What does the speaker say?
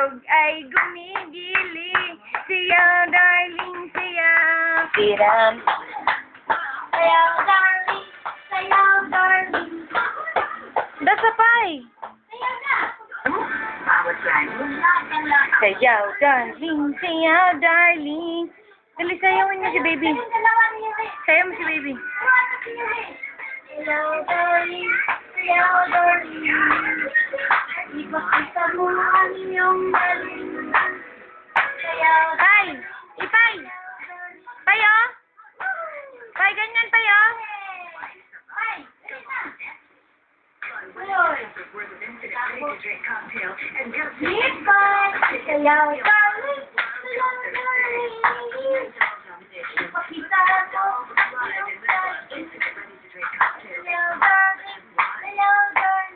ilog ay gumigiling. Sayaw, darling, sayaw. Tiram. Sayaw, darling, sayaw, darling. Dasapay. Sayaw, darling, sayaw, darling. Dali, sayawin mo si baby. Sayaw mo si baby. Sayaw, darling, sayaw, darling. Ipakita mo ang iyong galing. Sayaw, Pay! Ipay! Payo! Pay, ganyan, Payo! Pay! Ipay! Sayaw, darling! Sayaw, darling! Ipakita mo ang iyong galing. Sayaw, darling! Sayaw, darling!